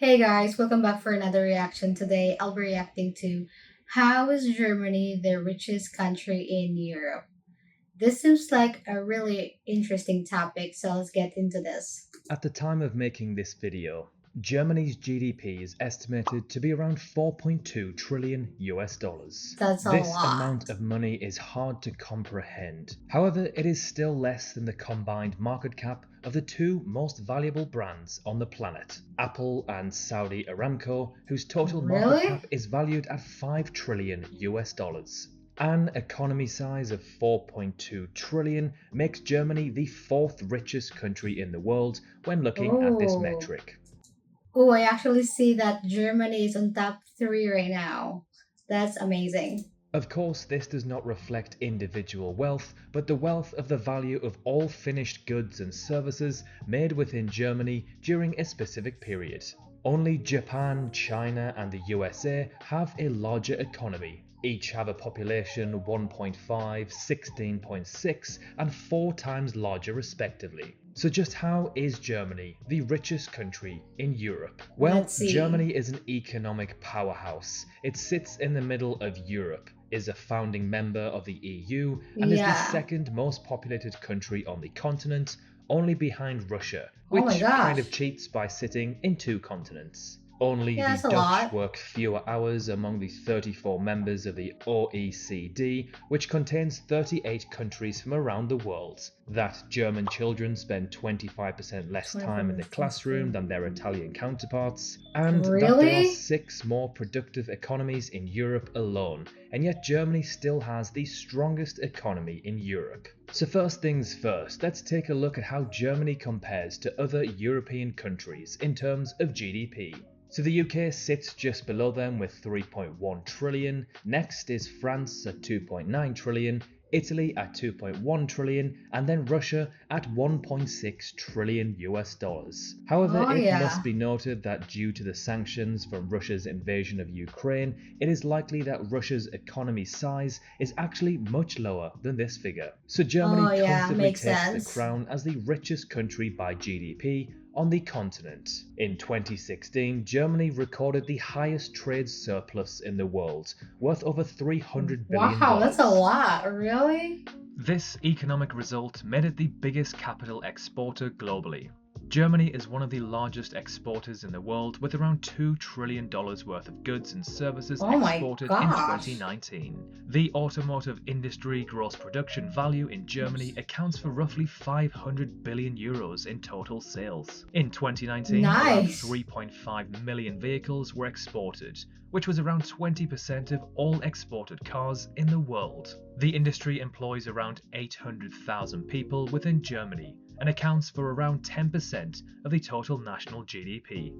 Hey guys, welcome back for another reaction. Today I'll be reacting to how is Germany the richest country in Europe? This seems like a really interesting topic, so let's get into this. At the time of making this video, Germany's GDP is estimated to be around 4.2 trillion US dollars. That's a This lot. amount of money is hard to comprehend. However, it is still less than the combined market cap of the two most valuable brands on the planet, Apple and Saudi Aramco, whose total market Really? cap is valued at 5 trillion US dollars. An economy size of 4.2 trillion makes Germany the fourth richest country in the world when looking at this Oh. metric. Oh, I actually see that Germany is on top three right now. That's amazing. Of course, this does not reflect individual wealth, but the wealth of the value of all finished goods and services made within Germany during a specific period. Only Japan, China, and the USA have a larger economy. Each have a population 1.5, 16.6, and 4 times larger respectively. So just how is Germany the richest country in Europe? Let's Well, see. Germany is an economic powerhouse. It sits in the middle of Europe, is a founding member of the EU, and is the Yeah. second most populated country on the continent, only behind Russia, Oh my which kind of gosh. cheats by sitting in two continents. Only Yeah, the that's a Dutch lot. work fewer hours among the 34 members of the OECD, which contains 38 countries from around the world. That German children spend 25% less time in the 24 classroom than their Italian counterparts, and that there are Really? 6 more productive economies in Europe alone, and yet Germany still has the strongest economy in Europe. So first things first, let's take a look at how Germany compares to other European countries in terms of GDP. So the UK sits just below them with 3.1 trillion, next is France at 2.9 trillion, Italy at 2.1 trillion, and then Russia at 1.6 trillion US dollars. However, Oh it must yeah. be noted that due to the sanctions from Russia's invasion of Ukraine, it is likely that Russia's economy size is actually much lower than this figure. So Germany Oh yeah, comfortably makes takes the sense. crown as the richest country by GDP on the continent. In 2016, Germany recorded the highest trade surplus in the world, worth over $300 billion. Wow, that's a lot. Really? This economic result made it the biggest capital exporter globally. Germany is one of the largest exporters in the world with around $2 trillion worth of goods and services Oh my exported in gosh. 2019. The automotive industry gross production value in Germany accounts for roughly 500 billion euros in total sales. In 2019, around Nice. 3.5 million vehicles were exported, which was around 20% of all exported cars in the world. The industry employs around 800,000 people within Germany and accounts for around 10% of the total national GDP.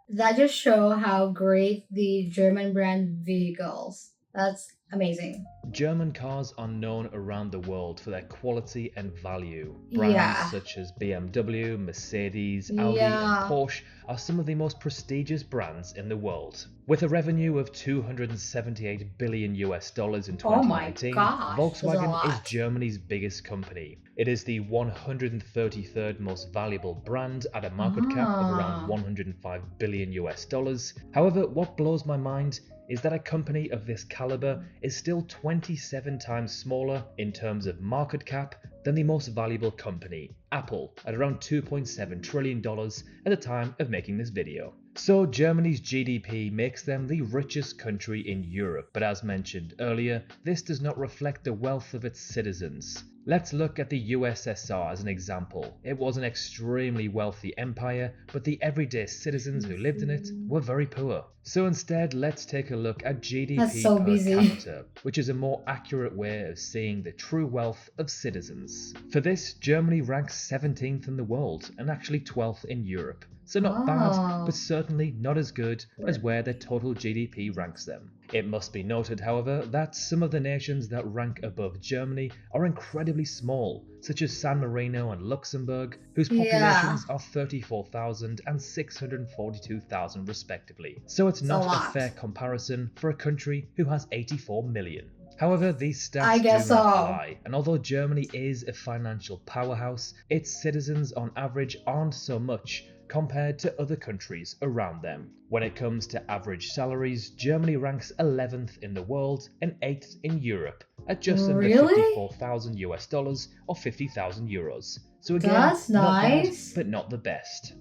That just show how great the German brand vehicles. That's amazing. German cars are known around the world for their quality and value. Brands Yeah. such as BMW, Mercedes, Audi, and Yeah. Porsche are some of the most prestigious brands in the world. With a revenue of 278 billion US dollars in Oh my 2019, gosh. That's a Volkswagen is lot. Germany's biggest company. It is the 133rd most valuable brand at a market cap of around Ah. 105 billion US dollars. However, what blows my mind is that a company of this caliber is still 27 times smaller in terms of market cap than the most valuable company, Apple, at around $2.7 trillion at the time of making this video. So Germany's GDP makes them the richest country in Europe, but as mentioned earlier, this does not reflect the wealth of its citizens. Let's look at the USSR as an example. It was an extremely wealthy empire, but the everyday citizens who lived in it were very poor. So instead, let's take a look at That's GDP so per busy. capita, which is a more accurate way of seeing the true wealth of citizens. For this, Germany ranks 17th in the world and actually 12th in Europe. So not bad, but Oh. certainly not as good as where their total GDP ranks them. It must be noted, however, that some of the nations that rank above Germany are incredibly small, such as San Marino and Luxembourg, whose Yeah. populations are 34,000 and 642,000 respectively. So it's It's a not a lot. fair comparison for a country who has 84 million. However, these I stats do guess not so. lie, and although Germany is a financial powerhouse, its citizens on average aren't so much, compared to other countries around them. When it comes to average salaries, Germany ranks 11th in the world and 8th in Europe at just under Really? 54,000 US dollars or 50,000 euros. So again, That's not bad, nice. but not the best.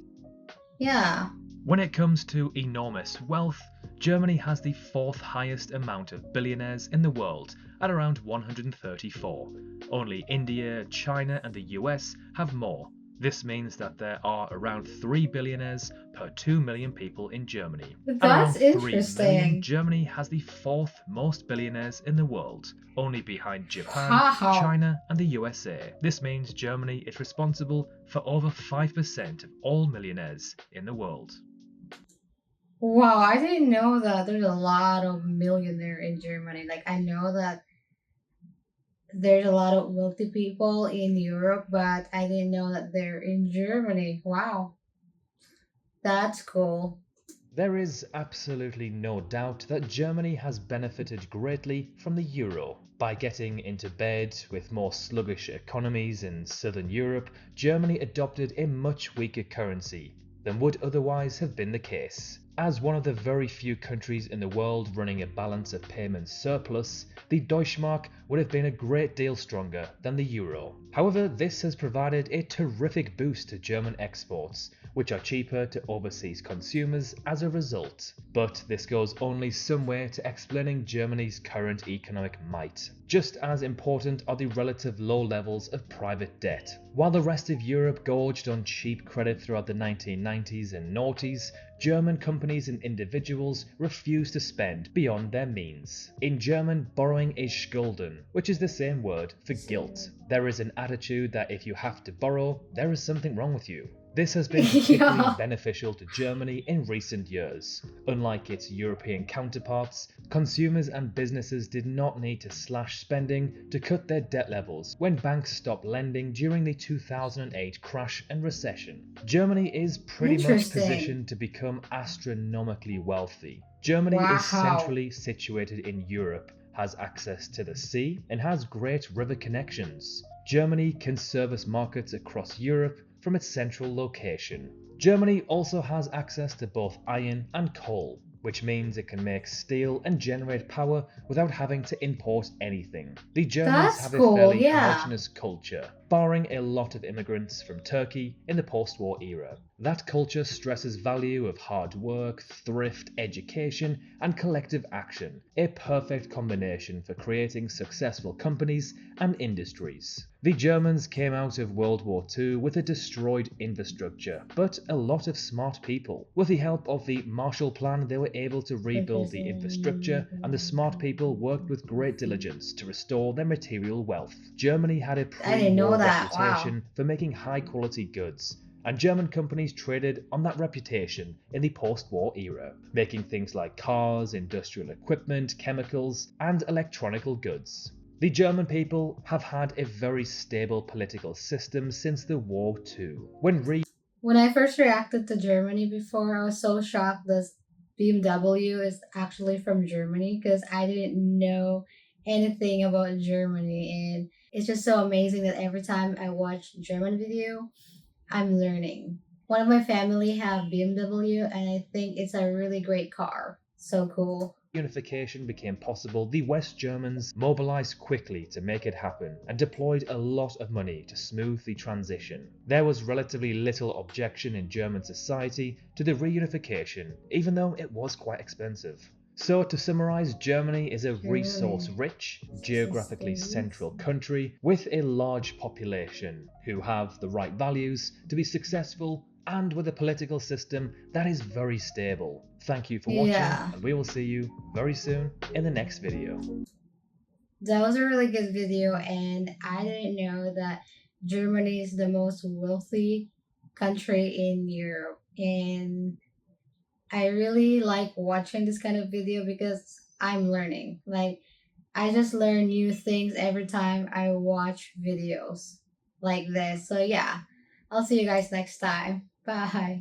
Yeah. When it comes to enormous wealth, Germany has the fourth highest amount of billionaires in the world at around 134. Only India, China and the US have more. This means that there are around 3 billionaires per 2 million people in Germany. At That's around 3 million, interesting. Germany has the fourth most billionaires in the world, only behind Japan, Wow. China and the USA. This means Germany is responsible for over 5% of all millionaires in the world. Wow, I didn't know that there's a lot of millionaire in Germany. Like I know that there's a lot of wealthy people in Europe, but I didn't know that they're in Germany. Wow, that's cool. There is absolutely no doubt that Germany has benefited greatly from the euro. By getting into bed with more sluggish economies in southern Europe, Germany adopted a much weaker currency than would otherwise have been the case. As one of the very few countries in the world running a balance of payments surplus, the Deutschmark would have been a great deal stronger than the euro. However, this has provided a terrific boost to German exports, which are cheaper to overseas consumers as a result. But this goes only some way to explaining Germany's current economic might. Just as important are the relative low levels of private debt. While the rest of Europe gorged on cheap credit throughout the 1990s and noughties, German companies and individuals refused to spend beyond their means. In German, borrowing is Schulden, which is the same word for guilt. There is an attitude that if you have to borrow, there is something wrong with you. This has been particularly Yeah. beneficial to Germany in recent years. Unlike its European counterparts, consumers and businesses did not need to slash spending to cut their debt levels when banks stopped lending during the 2008 crash and recession. Germany is pretty much Interesting. positioned to become astronomically wealthy. Germany is Wow. centrally situated in Europe, has access to the sea, and has great river connections. Germany can service markets across Europe from its central location. Germany also has access to both iron and coal, which means it can make steel and generate power without having to import anything. The Germans That's have a cool. fairly Yeah. homogeneous culture, barring a lot of immigrants from Turkey in the post-war era. That culture stresses value of hard work, thrift, education, and collective action, a perfect combination for creating successful companies and industries. The Germans came out of World War II with a destroyed infrastructure, but a lot of smart people. With the help of the Marshall Plan, they were able to rebuild Because the infrastructure, and the smart people worked with great diligence to restore their material wealth. Germany had a I didn't know pre-war that. Wow. reputation for making high-quality goods, and German companies traded on that reputation in the post-war era, making things like cars, industrial equipment, chemicals, and electronical goods. The German people have had a very stable political system since the war too. When I first reacted to Germany before, I was so shocked that BMW is actually from Germany because I didn't know anything about Germany. And it's just so amazing that every time I watch German video, I'm learning. One of my family have BMW and I think it's a really great car. So cool. Unification became possible, the West Germans mobilized quickly to make it happen and deployed a lot of money to smooth the transition. There was relatively little objection in German society to the reunification, even though it was quite expensive. So to summarize, Germany is a Germany. resource-rich, geographically central country with a large population who have the right values to be successful and with a political system that is very stable. Thank you for watching, Yeah. and we will see you very soon in the next video. That was a really good video, and I didn't know that Germany is the most wealthy country in Europe. And I really like watching this kind of video because I'm learning. Like, I just learn new things every time I watch videos like this. So, yeah, I'll see you guys next time. Bye.